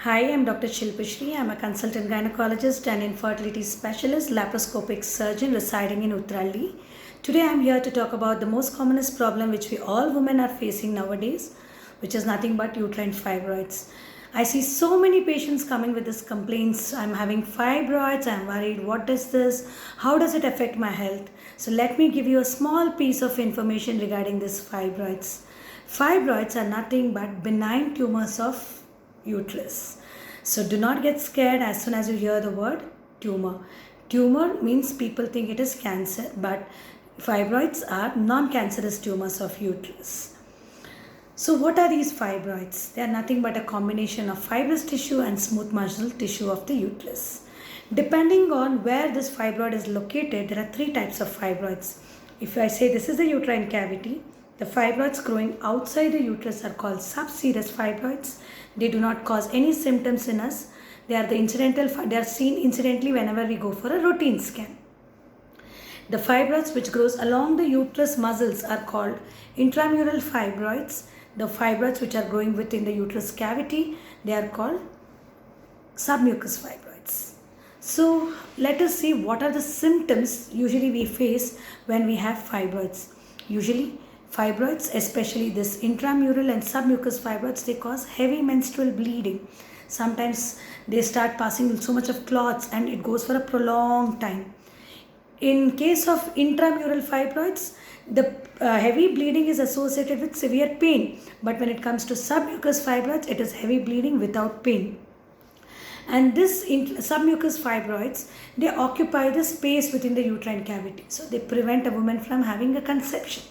Hi, I'm Dr. Shilpashri. I'm a consultant gynecologist and infertility specialist, laparoscopic surgeon residing in Uttaralli. Today, I'm here to talk about the most commonest problem which we all women are facing nowadays, which is nothing but uterine fibroids. I see so many patients coming with this complaints. I'm having fibroids. I'm worried. What is this? How does it affect my health? So let me give you a small piece of information regarding this fibroids. Fibroids are nothing but benign tumors of uterus. So do not get scared as soon as you hear the word tumor. Tumor means people think it is cancer, but fibroids are non-cancerous tumors of uterus. So what are these fibroids? They are nothing but a combination of fibrous tissue and smooth muscle tissue of the uterus. Depending on where this fibroid is located, there are three types of fibroids. If I say this is the uterine cavity, the fibroids growing outside the uterus are called subserous fibroids. They do not cause any symptoms in us. They are seen incidentally whenever we go for a routine scan. The fibroids which grows along the uterus muscles are called intramural fibroids. The fibroids which are growing within the uterus cavity, they are called submucous fibroids. So let us see what are the symptoms usually we face when we have fibroids. Usually fibroids, especially this intramural and submucous fibroids, they cause heavy menstrual bleeding. Sometimes they start passing so much of clots and it goes for a prolonged time. In case of intramural fibroids, the heavy bleeding is associated with severe pain. But when it comes to submucous fibroids, it is heavy bleeding without pain. And this submucous fibroids, they occupy the space within the uterine cavity. So they prevent a woman from having a conception.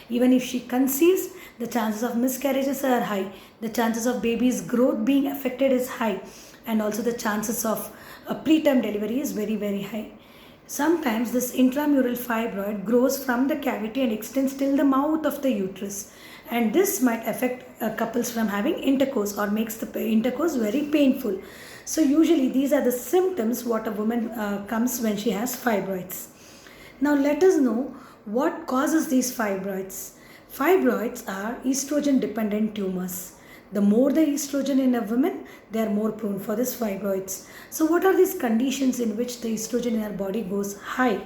Even if she conceives, the chances of miscarriages are high. The chances of baby's growth being affected is high. And also the chances of a preterm delivery is very, very high. Sometimes this intramural fibroid grows from the cavity and extends till the mouth of the uterus. And this might affect couples from having intercourse or makes the intercourse very painful. So usually these are the symptoms what a woman comes when she has fibroids. Now let us know what causes these fibroids. Fibroids are estrogen dependent tumors. The more the estrogen in a woman, they are more prone for this fibroids. So what are these conditions in which the estrogen in our body goes high?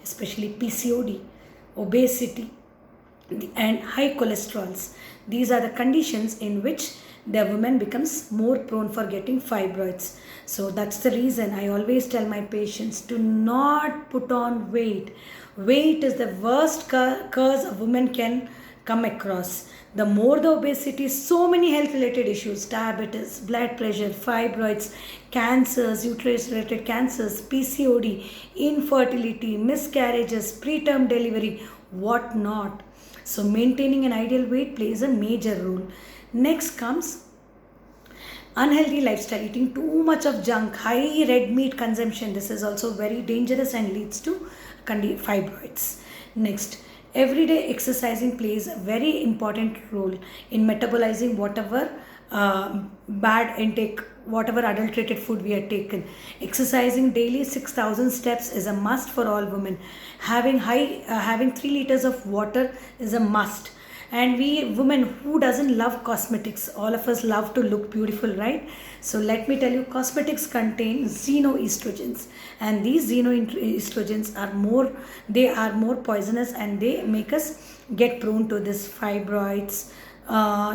Especially PCOD, obesity, and high cholesterols. These are the conditions in which the woman becomes more prone for getting fibroids. So that's the reason I always tell my patients to not put on weight. Weight is the worst curse a woman can come across. The more the obesity, so many health related issues, diabetes, blood pressure, fibroids, cancers, uterus related cancers, PCOD, infertility, miscarriages, preterm delivery, what not. So maintaining an ideal weight plays a major role. Next comes unhealthy lifestyle, eating too much of junk, high red meat consumption. This is also very dangerous and leads to fibroids. Next, everyday exercising plays a very important role in metabolizing whatever bad intake, whatever adulterated food we have taken. Exercising daily 6,000 steps is a must for all women. Having 3 liters of water is a must. And we women, who doesn't love cosmetics? All of us love to look beautiful, right? So let me tell you, cosmetics contain xenoestrogens, and these xenoestrogens are more poisonous, and they make us get prone to this fibroids,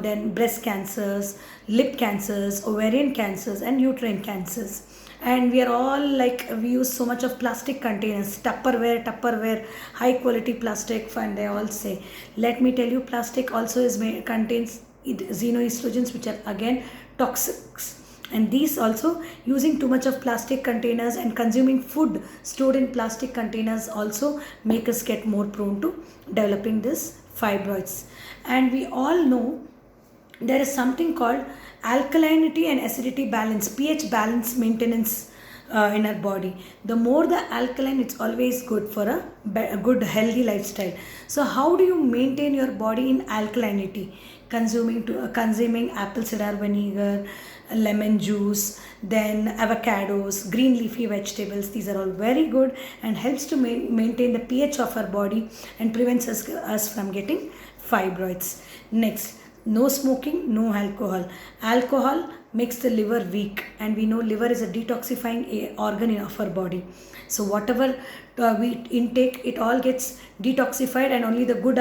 then breast cancers, lip cancers, ovarian cancers, and uterine cancers. And we are all like, we use so much of plastic containers, Tupperware, high quality plastic, and they all say. Let me tell you, plastic also contains xenoestrogens, which are again toxics. And these also, using too much of plastic containers and consuming food stored in plastic containers also make us get more prone to developing this fibroids. And we all know there is something called alkalinity and acidity balance, pH balance maintenance in our body. The more the alkaline, it's always good for a good healthy lifestyle. So how do you maintain your body in alkalinity? Consuming apple cider vinegar, lemon juice, then avocados, green leafy vegetables. These are all very good and helps to maintain the pH of our body and prevents us from getting fibroids. Next, No smoking, no alcohol. Alcohol makes the liver weak, and we know liver is a detoxifying organ of our body. So whatever we intake, it all gets detoxified, and only the good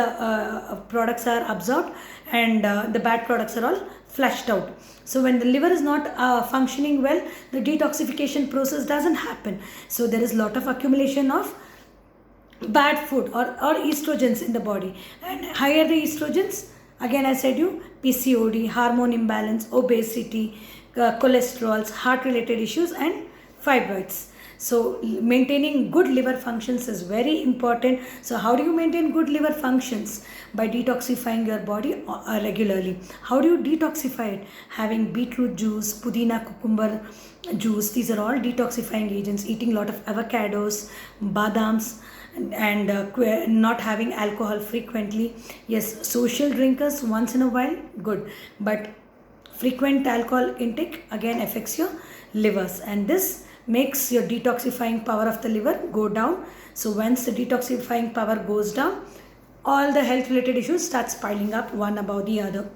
products are absorbed, and the bad products are all flushed out. So when the liver is not functioning well, the detoxification process doesn't happen. So there is a lot of accumulation of bad food or estrogens in the body, and higher the estrogens, again I said you, PCOD, hormone imbalance, obesity, cholesterols, heart related issues, and fibroids. So maintaining good liver functions is very important. So how do you maintain good liver functions? By detoxifying your body regularly. How do you detoxify it? Having beetroot juice, pudina, cucumber juice, these are all detoxifying agents. Eating a lot of avocados, badams, and not having alcohol frequently. Yes, social drinkers once in a while, good, but frequent alcohol intake again affects your livers, and this makes your detoxifying power of the liver go down. So once the detoxifying power goes down, all the health related issues starts piling up one above the other.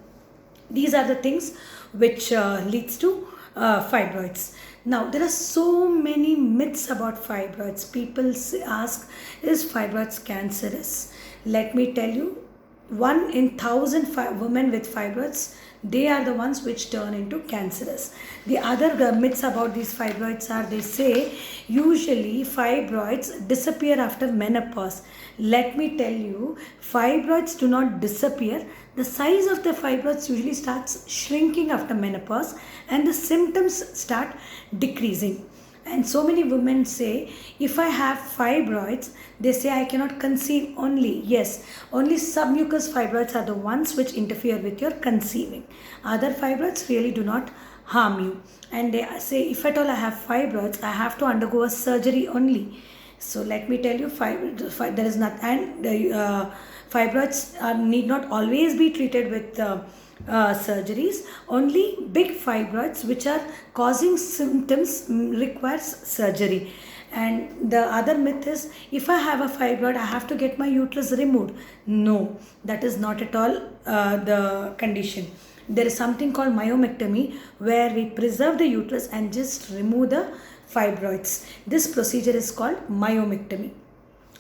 These are the things which leads to fibroids. Now there are so many myths about fibroids. People ask, is fibroids cancerous? Let me tell you, 1 in 1,000 women with fibroids, they are the ones which turn into cancerous. The other myths about these fibroids are, they say usually fibroids disappear after menopause. Let me tell you, fibroids do not disappear. The size of the fibroids usually starts shrinking after menopause, and the symptoms start decreasing. And so many women say, if I have fibroids, they say I cannot conceive only. Yes, only submucous fibroids are the ones which interfere with your conceiving. Other fibroids really do not harm you. And they say, if at all I have fibroids, I have to undergo a surgery only. So let me tell you, there is not, and fibroids need not always be treated with surgeries. Only big fibroids which are causing symptoms requires surgery. And the other myth is, if I have a fibroid, I have to get my uterus removed. No, that is not at all the condition. There is something called myomectomy, where we preserve the uterus and just remove the fibroids. This procedure is called myomectomy.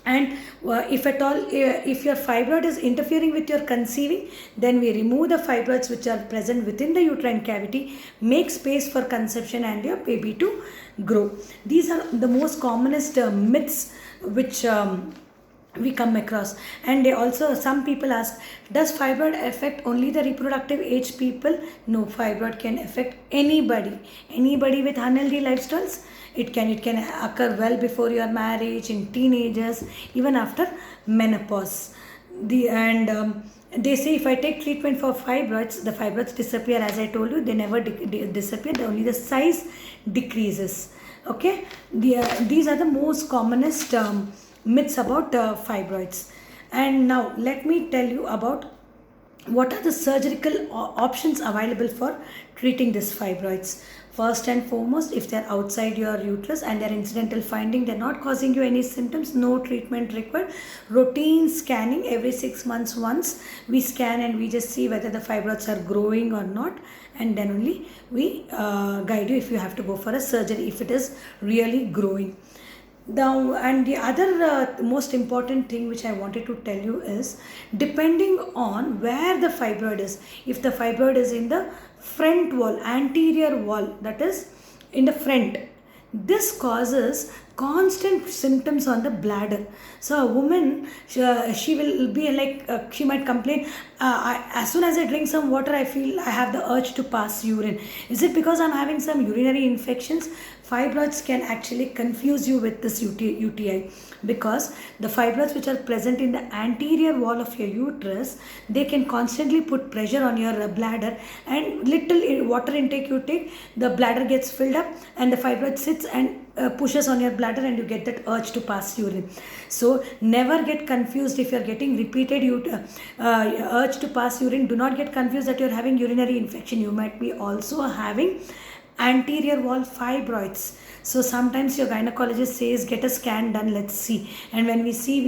And if at all, if your fibroid is interfering with your conceiving, then we remove the fibroids which are present within the uterine cavity, make space for conception and your baby to grow. These are the most commonest myths which we come across. And they also, some people ask, does fibroid affect only the reproductive age people? No, fibroid can affect anybody with unhealthy lifestyles. It can occur well before your marriage, in teenagers, even after menopause. They say, if I take treatment for fibroids, the fibroids disappear. As I told you, they never disappear. Only the size decreases. Okay, these are the most commonest myths about fibroids. And now let me tell you about what are the surgical options available for treating these fibroids. First and foremost, if they're outside your uterus and they're incidental finding, they're not causing you any symptoms, no treatment required. Routine scanning every 6 months once. We scan and we just see whether the fibroids are growing or not, and then only we guide you if you have to go for a surgery if it is really growing. Now, and the other most important thing which I wanted to tell you is, depending on where the fibroid is, if the fibroid is in the front wall, anterior wall, that is in the front, this causes constant symptoms on the bladder. So a woman, she will be like, she might complain, as soon as I drink some water, I feel I have the urge to pass urine. Is it because I'm having some urinary infections? Fibroids can actually confuse you with this UTI, because the fibroids which are present in the anterior wall of your uterus, they can constantly put pressure on your bladder, and little water intake you take, the bladder gets filled up and the fibroid sits and pushes on your bladder, and you get that urge to pass urine. So never get confused if you're getting repeated urge to pass urine. Do not get confused that you're having urinary infection. You might be also having anterior wall fibroids. So sometimes your gynecologist says, get a scan done, let's see. And when we see,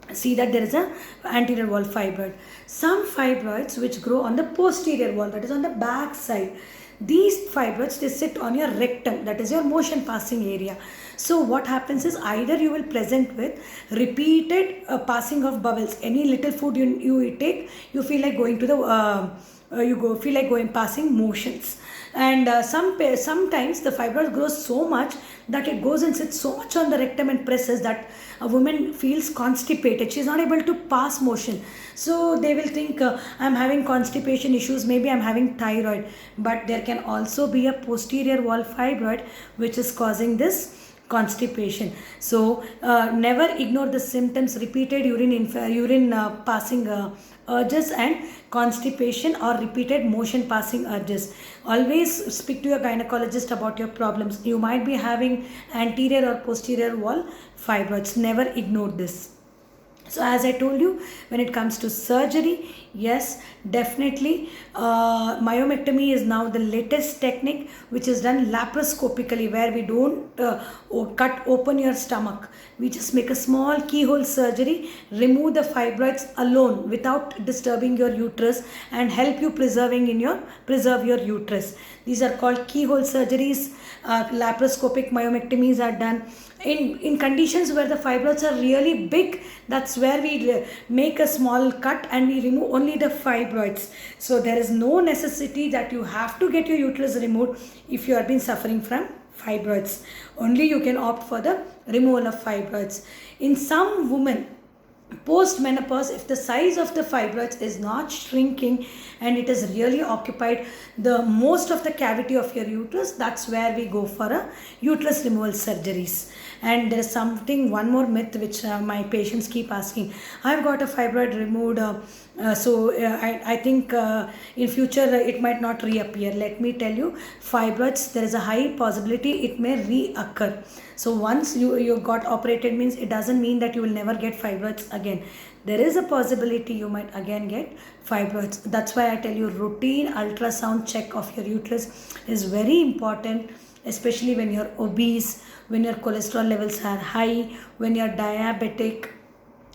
we see that there is a anterior wall fibroid. Some fibroids which grow on the posterior wall, that is on the back side, these fibroids, they sit on your rectum, that is your motion passing area. So what happens is, either you will present with repeated passing of bowels. Any little food you take, you feel like going to the feel like going passing motions. And sometimes the fibroid grows so much that it goes and sits so much on the rectum and presses that a woman feels constipated. She is not able to pass motion. So they will think, I'm having constipation issues, maybe I'm having thyroid. But there can also be a posterior wall fibroid which is causing this constipation. So never ignore the symptoms: repeated urine passing urges and constipation, or repeated motion passing urges. Always speak to your gynecologist about your problems. You might be having anterior or posterior wall fibroids. Never ignore this. So as I told you, when it comes to surgery, yes, definitely myomectomy is now the latest technique which is done laparoscopically, where we don't cut open your stomach. We just make a small keyhole surgery, remove the fibroids alone without disturbing your uterus, and help you preserve your uterus. These are called keyhole surgeries. Laparoscopic myomectomies are done in conditions where the fibroids are really big. That's where we make a small cut and we remove only the fibroids. So there is no necessity that you have to get your uterus removed if you have been suffering from fibroids. Only you can opt for the removal of fibroids. In some women, post menopause, if the size of the fibroids is not shrinking and it has really occupied the most of the cavity of your uterus, that's where we go for a uterus removal surgeries. And there is one more myth which my patients keep asking: I've got a fibroid removed, I think in future it might not reappear. Let me tell you, fibroids, there is a high possibility it may reoccur. So once you got operated, means it doesn't mean that you will never get fibroids again. There is a possibility you might again get fibroids. That's why I tell you, routine ultrasound check of your uterus is very important, especially when you're obese, when your cholesterol levels are high, when you're diabetic,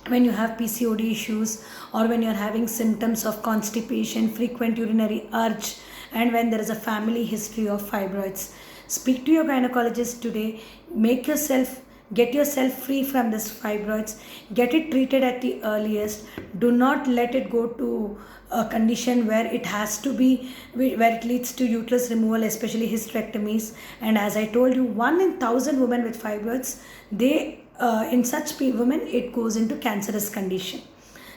when you have PCOD issues, or when you're having symptoms of constipation, frequent urinary urge, and when there is a family history of fibroids. Speak to your gynecologist today. Get yourself free from this fibroids. Get it treated at the earliest. Do not let it go to a condition where it leads to uterus removal, especially hysterectomies. And as I told you, 1 in 1,000 women with fibroids, in such women, it goes into cancerous condition.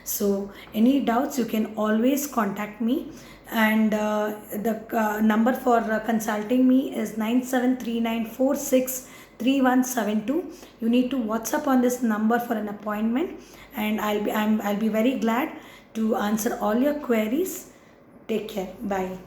So any doubts, you can always contact me. And the number for consulting me is 9739463172. You need to WhatsApp on this number for an appointment, and I'll be very glad to answer all your queries. Take care. Bye.